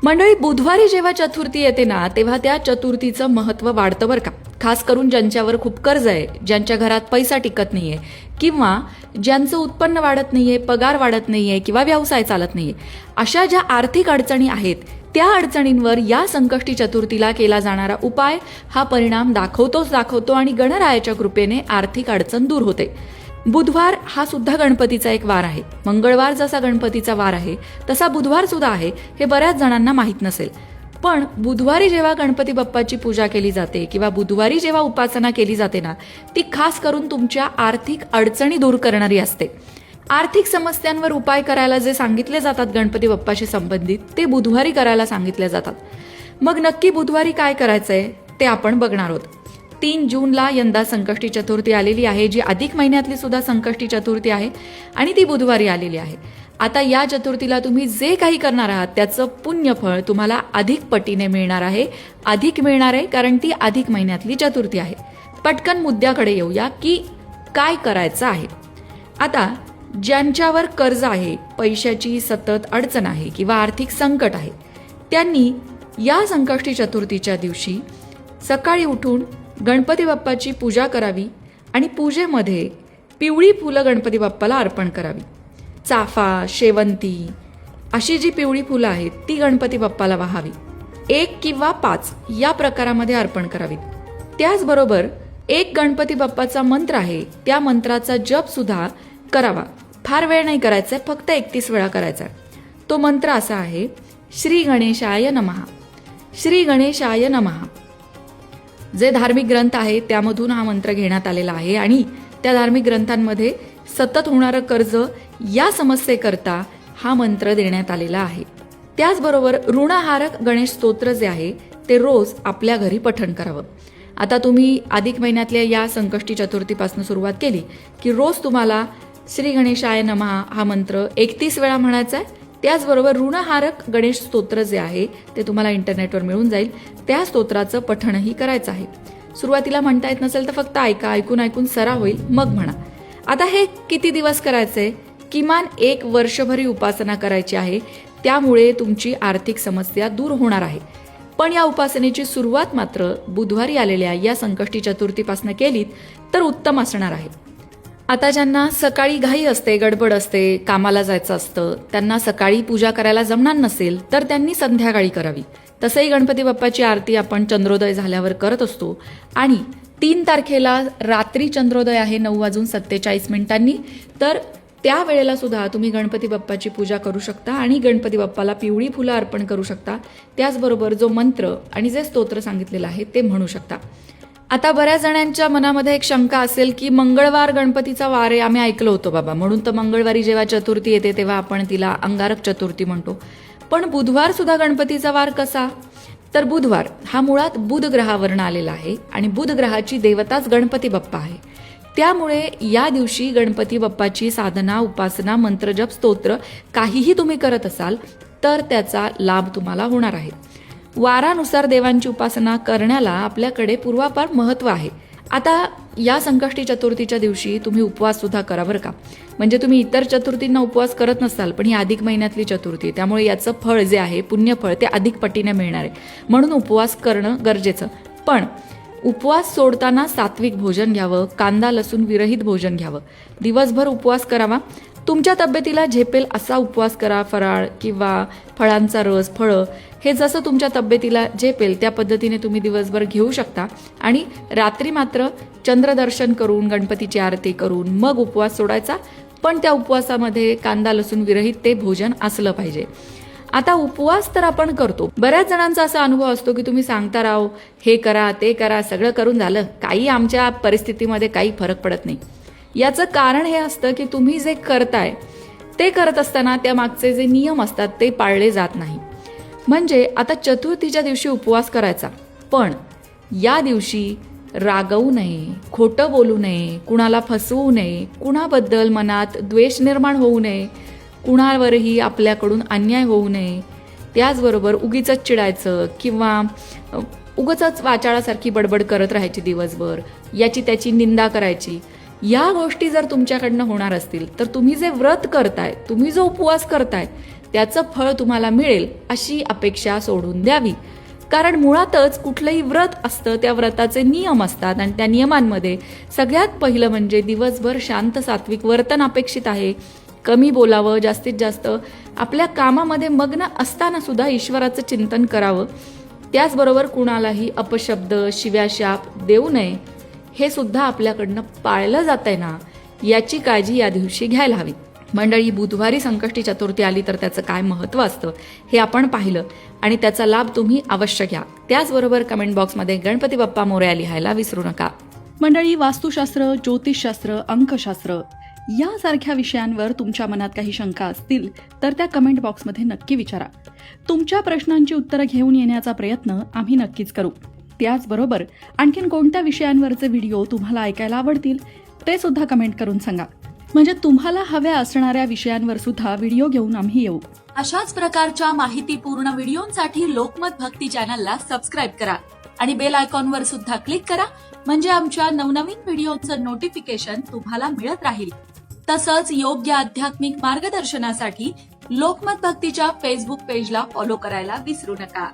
मंडळी, बुधवारी जेव्हा चतुर्थी येते ना, तेव्हा त्या चतुर्थीचं महत्त्व वाढतं बरं का. खास करून ज्यांच्यावर खूप कर्ज आहे, ज्यांच्या घरात पैसा टिकत नाहीये, किंवा ज्यांचं उत्पन्न वाढत नाहीये, पगार वाढत नाहीये, किंवा व्यवसाय चालत नाहीये, अशा ज्या आर्थिक अडचणी आहेत, त्या अडचणींवर या संकष्टी चतुर्थीला केला जाणारा उपाय हा परिणाम दाखवतो आणि गणरायाच्या कृपेने आर्थिक अडचण दूर होते. बुधवार हा सुद्धा गणपतीचा एक वार आहे. मंगळवार जसा गणपतीचा वार आहे तसा बुधवार सुद्धा आहे, हे बऱ्याच जणांना माहीत नसेल. पण बुधवारी जेव्हा गणपती बाप्पाची पूजा केली जाते किंवा बुधवारी जेव्हा उपासना केली जाते ना, ती खास करून तुमच्या आर्थिक अडचणी दूर करणारी असते. आर्थिक समस्यांवर उपाय करायला जे सांगितले जातात गणपती बाप्पाशी संबंधित, ते बुधवारी करायला सांगितले जातात. मग नक्की बुधवारी काय करायचंय ते आपण बघणार आहोत. 3 जूनला यंदा संकष्टी चतुर्थी आलेली आहे, जी अधिक महिन्यातली सुद्धा संकष्टी चतुर्थी आहे आणि ती बुधवारी आलेली आहे. आता या चतुर्थीला तुम्ही जे काही करणार आहात त्याचं पुण्यफळ तुम्हाला अधिक पटीने मिळणार आहे. अधिक मिळणार आहे कारण ती अधिक महिन्यातली चतुर्थी आहे. पटकन मुद्द्याकडे येऊया की काय करायचं आहे. आता ज्यांच्यावर कर्ज आहे, पैशाची सतत अडचण आहे किंवा आर्थिक संकट आहे, त्यांनी या संकष्टी चतुर्थीच्या दिवशी सकाळी उठून गणपती बाप्पाची पूजा करावी आणि पूजेमध्ये पिवळी फुलं गणपती बाप्पाला अर्पण करावी. चाफा, शेवंती अशी जी पिवळी फुलं आहेत ती गणपती बाप्पाला वाहावी. 1 किंवा 5 या प्रकारामध्ये अर्पण करावीत. त्याचबरोबर एक गणपती बाप्पाचा मंत्र आहे, त्या मंत्राचा जप सुद्धा करावा. फार वेळ नाही करायचा, फक्त 31 वेळा करायचा. तो मंत्र असा आहे: श्री गणेशाय नमः, श्री गणेशाय नमः. जे धार्मिक ग्रंथ आहेत त्यामधून हा मंत्र घेण्यात आलेला आहे आणि त्या धार्मिक ग्रंथांमध्ये सतत होणारं कर्ज या समस्येकरता हा मंत्र देण्यात आलेला आहे. त्याचबरोबर ऋणहारक गणेश स्तोत्र जे आहे ते रोज आपल्या घरी पठण करावं. आता तुम्ही अधिक महिन्यातल्या या संकष्टी चतुर्थीपासून सुरुवात केली की रोज तुम्हाला श्री गणेशाय नमः हा मंत्र 31 वेळा म्हणायचा आहे. त्याचबरोबर ऋणहारक गणेश स्तोत्र जे आहे ते तुम्हाला इंटरनेटवर मिळून जाईल, त्या स्तोत्राचं पठणही करायचं आहे. सुरुवातीला म्हणता येत नसेल तर फक्त ऐकून सराव होईल, मग म्हणा. आता हे किती दिवस करायचंय? किमान 1 वर्षभरी उपासना करायची आहे. त्यामुळे तुमची आर्थिक समस्या दूर होणार आहे. पण या उपासनेची सुरुवात मात्र बुधवारी आलेल्या या संकष्टी चतुर्थीपासून केलीत तर उत्तम असणार आहे. आता ज्यांना सकाळी घाई असते, गडबड असते, कामाला जायचं असतं, त्यांना सकाळी पूजा करायला जमणार नसेल तर त्यांनी संध्याकाळी करावी. तसंही गणपती बाप्पाची आरती आपण चंद्रोदय झाल्यावर करत असतो आणि 3 तारखेला रात्री चंद्रोदय आहे 9:47 तर त्या वेळेला सुद्धा तुम्ही गणपती बाप्पाची पूजा करू शकता आणि गणपती बाप्पाला पिवळी फुलं अर्पण करू शकता. त्याचबरोबर जो मंत्र आणि जे स्तोत्र सांगितलेलं आहे ते म्हणू शकता. आता बऱ्याच जणांच्या मनामध्ये एक शंका असेल की मंगळवार गणपतीचा वार आहे, आम्ही ऐकलं होतं बाबा, म्हणून तर मंगळवारी जेव्हा चतुर्थी येते तेव्हा आपण तिला अंगारक चतुर्थी म्हणतो. पण बुधवार सुद्धा गणपतीचा वार कसा? तर बुधवार हा मुळात बुध ग्रहावरून आलेला आहे आणि बुध ग्रहाची देवताच गणपती बाप्पा आहे. त्यामुळे या दिवशी गणपती बाप्पाची साधना, उपासना, मंत्रजप, स्तोत्र काहीही तुम्ही करत असाल तर त्याचा लाभ तुम्हाला होणार आहे. वारानुसार देवांची उपासना करण्याला आपल्याकडे पूर्वापार महत्त्व आहे. आता या संकष्टी चतुर्थीच्या दिवशी तुम्ही उपवास सुद्धा करा बरं का. म्हणजे तुम्ही इतर चतुर्थींना उपवास करत नसाल, पण ही अधिक महिन्यातली चतुर्थी, त्यामुळे याचं फळ जे आहे, पुण्यफळ, ते अधिक पटीने मिळणार आहे. म्हणून उपवास करणं गरजेचं. पण उपवास सोडताना सात्विक भोजन घ्यावं, कांदा लसूण विरहित भोजन घ्यावं. दिवसभर उपवास करावा. तुमच्या तब्येतीला झेपेल असा उपवास करा. फराळ किंवा फळांचा रस, फळं, हे जसं तुमच्या तब्येतीला झेपेल त्या पद्धतीने तुम्ही दिवसभर घेऊ शकता आणि रात्री मात्र चंद्रदर्शन करून गणपतीची आरती करून मग उपवास सोडायचा. पण त्या उपवासामध्ये कांदा लसूण विरहित ते भोजन असलं पाहिजे. आता उपवास तर आपण करतो. बऱ्याच जणांचा असा अनुभव असतो की तुम्ही सांगता राव, हे करा ते करा, सगळं करून झालं, काही आमच्या परिस्थितीमध्ये काही फरक पडत नाही. याचं कारण हे असतं की तुम्ही जे करताय ते करत असताना त्या मागचे जे नियम असतात ते पाळले जात नाही. म्हणजे आता चतुर्थीच्या दिवशी उपवास करायचा, पण या दिवशी रागवू नये, खोटं बोलू नये, कुणाला फसवू नये, कुणाबद्दल मनात द्वेष निर्माण होऊ नये, कुणावरही आपल्याकडून अन्याय होऊ नये. त्याचबरोबर उगीचच चिडायचं किंवा उगीचच वाचाळासारखी बडबड करत राहायची दिवसभर, याची त्याची निंदा करायची. या गोष्टी जर तुमच्याकडनं होणार असतील तर तुम्ही जे व्रत करताय, तुम्ही जो उपवास करताय त्याचं फळ तुम्हाला मिळेल अशी अपेक्षा सोडून द्यावी. कारण मुळातच कुठलंही व्रत असतं त्या व्रताचे नियम असतात आणि त्या नियमांमध्ये सगळ्यात पहिलं म्हणजे दिवसभर शांत सात्विक वर्तन अपेक्षित आहे. कमी बोलावं, जास्तीत जास्त आपल्या कामामध्ये मग्न असताना सुद्धा ईश्वराचं चिंतन करावं. त्याचबरोबर कुणालाही अपशब्द, शिव्याशाप देऊ नये, हे सुद्धा आपल्याकडनं पाळलं जातंय ना, याची काळजी या दिवशी घ्यायला हवी. मंडळी, बुधवारी संकष्टी चतुर्थी आली तर त्याचं काय महत्त्व असतं हे आपण पाहिलं आणि त्याचा लाभ तुम्ही अवश्य घ्या. त्याचबरोबर कमेंट बॉक्समध्ये गणपती बाप्पा मोरया लिहायला विसरू नका. मंडळी, वास्तुशास्त्र, ज्योतिषशास्त्र, अंकशास्त्र यासारख्या विषयांवर तुमच्या मनात काही शंका असतील तर त्या कमेंट बॉक्समध्ये नक्की विचारा. तुमच्या प्रश्नांची उत्तरं घेऊन येण्याचा प्रयत्न आम्ही नक्कीच करू. त्याचबरोबर आणखीन कोणत्या विषयांवरचे व्हिडिओ तुम्हाला ऐकायला आवडतील ते सुद्धा कमेंट करून सांगा. म्हणजे तुम्हाला हव्या असणाऱ्या विषयांवर सुद्धा व्हिडिओ घेऊन आम्ही येऊ. अशाच प्रकारच्या माहितीपूर्ण व्हिडिओंसाठी लोकमत भक्ती चॅनलला सबस्क्राईब करा आणि बेल आयकॉनवर सुद्धा क्लिक करा. म्हणजे आमच्या नवनवीन व्हिडिओचं नोटिफिकेशन तुम्हाला मिळत राहील. तसंच योग्य आध्यात्मिक मार्गदर्शनासाठी लोकमत भक्तीच्या फेसबुक पेजला फॉलो करायला विसरू नका.